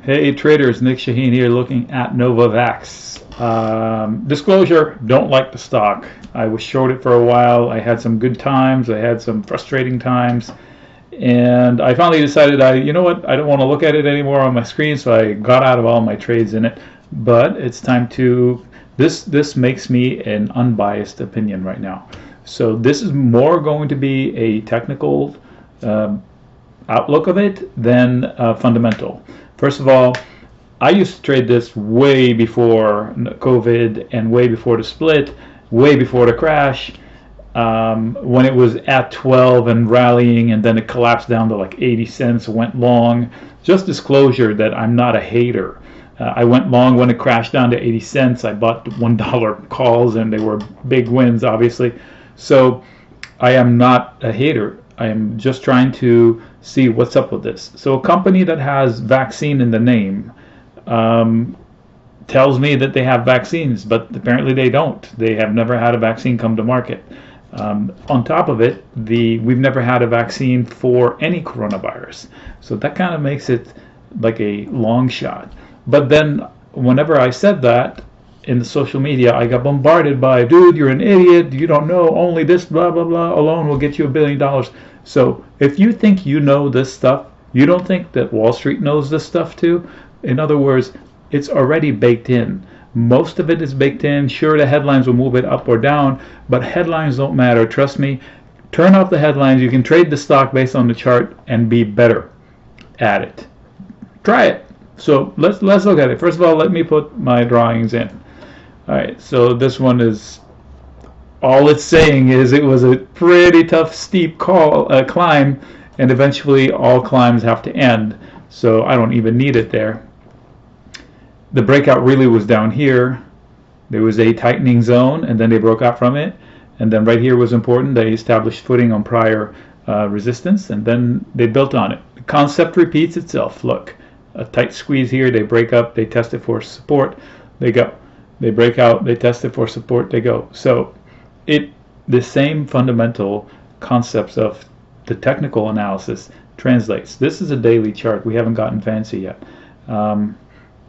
Hey traders, Nick Shaheen here looking at Novavax. Disclosure, don't like the stock. I was short it for a while. I had some good times, I had some frustrating times, and I finally decided you know what, I don't want to look at it anymore on my screen, so I got out of all my trades in it. But it's time to, this makes me an unbiased opinion right now. So this is more going to be a technical outlook of it than fundamental. First of all, I used to trade this way before COVID and way before the split, way before the crash, when it was at 12 and rallying, and then it collapsed down to like 80 cents, went long. Just disclosure that I'm not a hater. I went long when it crashed down to 80 cents. I bought $1 calls, and they were big wins, obviously. So I am not a hater. I am just trying to see what's up with this. So a company that has vaccine in the name tells me that they have vaccines, but apparently they don't. They have never had a vaccine come to market. On top of it, we've never had a vaccine for any coronavirus. So that kind of makes it like a long shot. But then whenever I said that in the social media, I got bombarded by, dude, you're an idiot, you don't know, only this blah blah blah alone will get you $1 billion. So if you think you know this stuff, you don't think that Wall Street knows this stuff too? In other words, it's already baked in. Most of it is baked in. Sure, the headlines will move it up or down, but headlines don't matter. Trust me. Turn off the headlines. You can trade the stock based on the chart and be better at it. Try it. So let's look at it. First of all, let me put my drawings in. All right, so this one is, all it's saying is it was a pretty tough, steep climb, and eventually all climbs have to end. So I don't even need it there. The breakout really was down here. There was a tightening zone, and then they broke out from it. And then right here was important. They established footing on prior resistance, and then they built on it. The concept repeats itself. Look, a tight squeeze here. They break up. They test it for support. They go. They break out. They test it for support. They go. So the same fundamental concepts of the technical analysis translates. This is a daily chart. We haven't gotten fancy yet.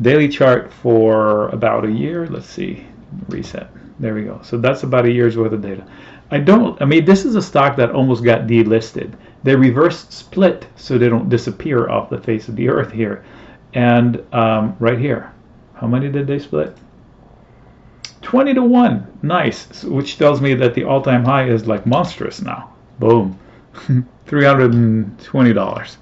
Daily chart for about a year. Let's see. Reset. There we go. So that's about a year's worth of data. I mean, this is a stock that almost got delisted. They reverse split so they don't disappear off the face of the earth here. And right here, how many did they split? 20-1. Nice. Which tells me that the all-time high is like monstrous now. Boom. $320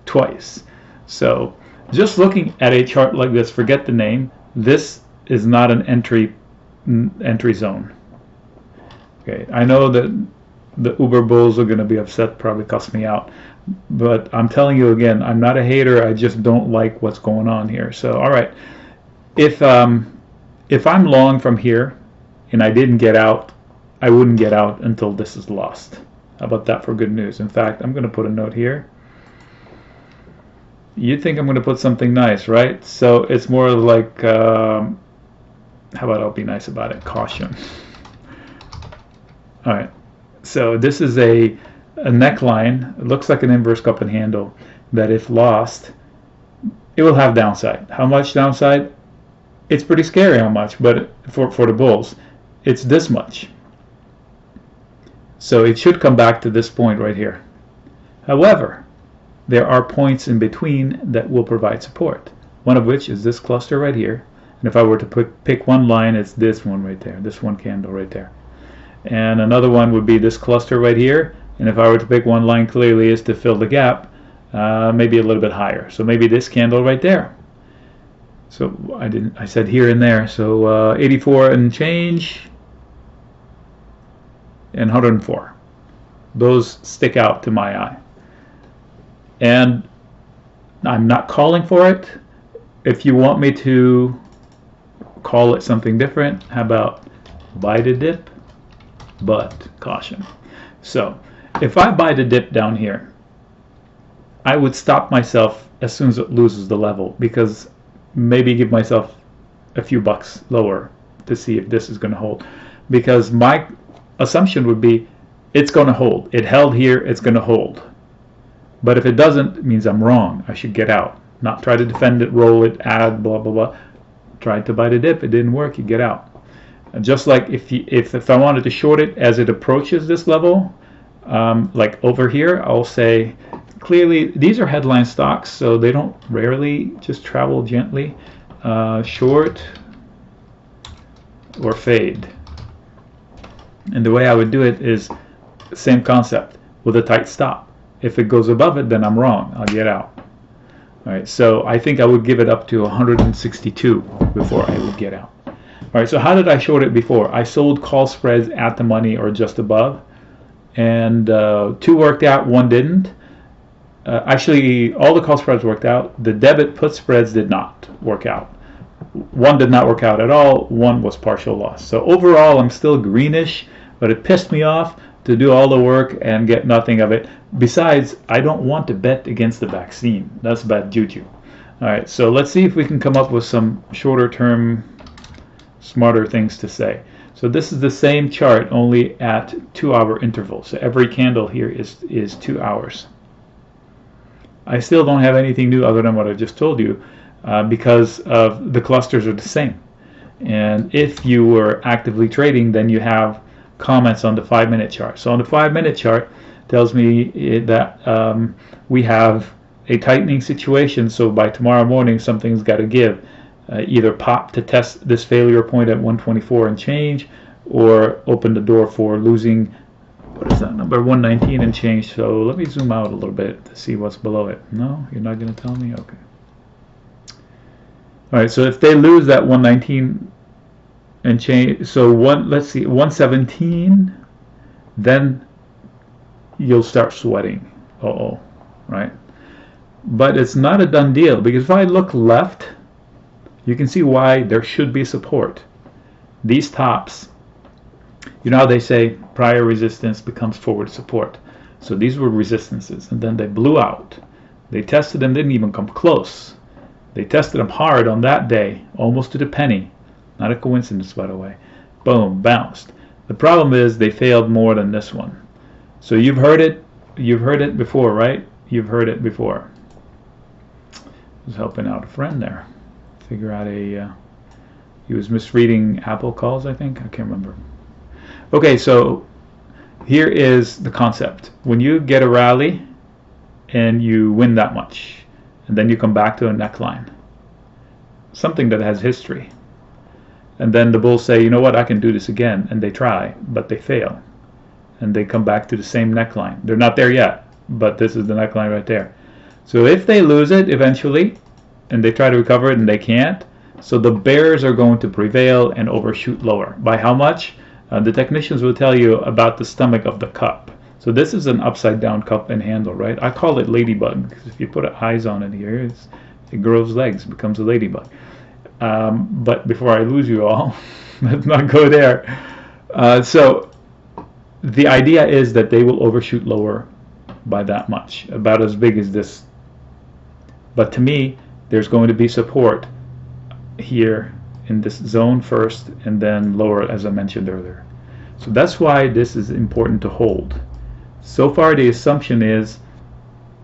twice. So just looking at a chart like this, forget the name, this is not an entry zone. Okay, I know that the Uber bulls are going to be upset, probably cuss me out, but I'm telling you again, I'm not a hater. I just don't like what's going on here. So all right, if I'm long from here and I didn't get out, I wouldn't get out until this is lost. How about that for good news? In fact, I'm going to put a note here. You'd think I'm going to put something nice, right? So it's more like, how about I'll be nice about it? Caution. All right. So this is a neckline. It looks like an inverse cup and handle that if lost, it will have downside. How much downside? It's pretty scary how much, but for the bulls, it's this much. So it should come back to this point right here. However, there are points in between that will provide support, one of which is this cluster right here. And if I were to pick one line, it's this one right there, this one candle right there. And another one would be this cluster right here. And if I were to pick one line, clearly is to fill the gap, maybe a little bit higher. So maybe this candle right there. So I said here and there. So 84 and change and 104. Those stick out to my eye. And I'm not calling for it. If you want me to call it something different, how about buy the dip, but caution. So if I buy the dip down here, I would stop myself as soon as it loses the level, because maybe give myself a few bucks lower to see if this is going to hold. Because my assumption would be it's going to hold. It held here, it's going to hold. But if it doesn't, it means I'm wrong. I should get out. Not try to defend it, roll it, add, blah, blah, blah. Tried to buy the dip. It didn't work. You get out. And just like if I wanted to short it as it approaches this level, like over here, I'll say, clearly, these are headline stocks, so they don't rarely just travel gently. Short or fade. And the way I would do it is same concept with a tight stop. If it goes above it, then I'm wrong. I'll get out. All right, so I think I would give it up to 162 before I would get out. All right, so how did I short it before? I sold call spreads at the money or just above, and 2 worked out, 1 didn't. Actually, all the call spreads worked out. The debit put spreads did not work out. 1 did not work out at all. 1 was partial loss. So overall, I'm still greenish, but it pissed me off to do all the work and get nothing of it. Besides, I don't want to bet against the vaccine. That's bad juju. All right, so let's see if we can come up with some shorter term, smarter things to say. So this is the same chart, only at 2-hour intervals. So every candle here is 2 hours. I still don't have anything new other than what I just told you, because of the clusters are the same. And if you were actively trading, then you have comments on the 5-minute chart. So on the 5-minute chart, tells me that we have a tightening situation. So by tomorrow morning, something's got to give. Either pop to test this failure point at 124 and change, or open the door for losing, what is that number, 119 and change. So let me zoom out a little bit to see what's below it. No, you're not going to tell me? Okay. All right, so if they lose that 119 and change, so let's see, 117, then you'll start sweating. Right? But it's not a done deal, because if I look left, you can see why there should be support. These tops, you know how they say prior resistance becomes forward support. So these were resistances, and then they blew out. They tested them, didn't even come close. They tested them hard on that day, almost to the penny. Not a coincidence, by the way. Boom, bounced. The problem is they failed more than this one. So you've heard it before, right? You've heard it before. I was helping out a friend there. Figure out he was misreading Apple calls, I think. I can't remember. Okay, so here is the concept. When you get a rally and you win that much, and then you come back to a neckline, something that has history, and then the bulls say, you know what, I can do this again, and they try, but they fail, and they come back to the same neckline. They're not there yet, but this is the neckline right there. So if they lose it eventually, and they try to recover it and they can't, so the bears are going to prevail and overshoot lower. By how much? The technicians will tell you about the stomach of the cup. So this is an upside down cup and handle, right? I call it ladybug, because if you put eyes on it here, it grows legs, becomes a ladybug. But before I lose you all, let's not go there. So the idea is that they will overshoot lower by that much, about as big as this. But to me, there's going to be support here in this zone first, and then lower, as I mentioned earlier. So that's why this is important to hold. So far, the assumption is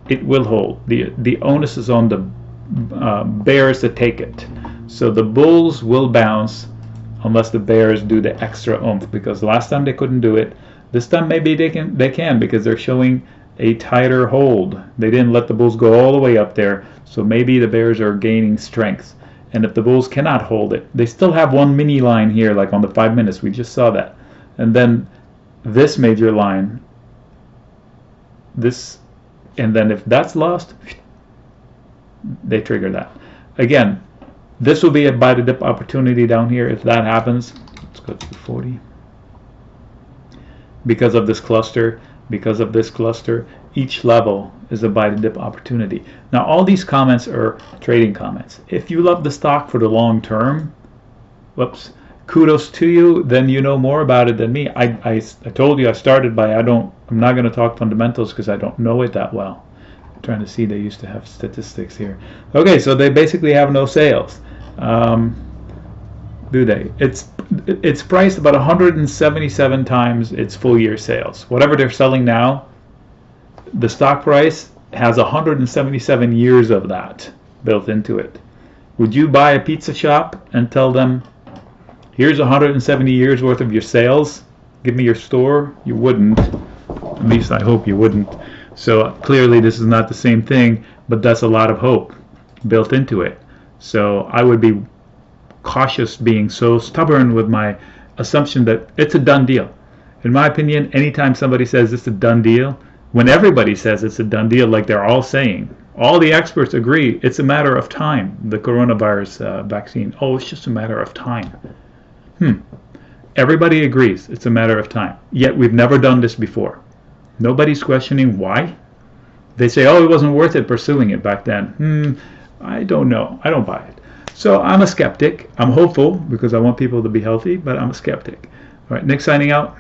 it will hold. The onus is on the bears to take it. So the bulls will bounce unless the bears do the extra oomph, because last time they couldn't do it. This time maybe they can because they're showing a tighter hold. They didn't let the bulls go all the way up there, so maybe the bears are gaining strength. And if the bulls cannot hold it, they still have one mini line here, like on the 5 minutes. We just saw that. And then this major line, this, and then if that's lost, they trigger that. Again, this will be a buy the dip opportunity down here. If that happens, let's go to 40. Because of this cluster, each level is a buy the dip opportunity. Now all these comments are trading comments. If you love the stock for the long term, kudos to you, then you know more about it than me. I told you I started by I'm not going to talk fundamentals because I don't know it that well. I'm trying to see, they used to have statistics here. Okay, so they basically have no sales. Do they? It's priced about 177 times its full year sales. Whatever they're selling now, the stock price has 177 years of that. built into it. Would you buy a pizza shop and tell them, here's 170 years worth of your sales, give me your store? You wouldn't. At least I hope you wouldn't. So clearly this is not the same thing, but that's a lot of hope built into it. So I would be cautious being so stubborn with my assumption that it's a done deal. In my opinion, anytime somebody says it's a done deal, when everybody says it's a done deal, like they're all saying, all the experts agree it's a matter of time, the coronavirus vaccine. Oh, it's just a matter of time. Everybody agrees it's a matter of time. Yet we've never done this before. Nobody's questioning why. They say, oh, it wasn't worth it pursuing it back then. I don't know. I don't buy it. So I'm a skeptic. I'm hopeful because I want people to be healthy, but I'm a skeptic. All right, Nick signing out.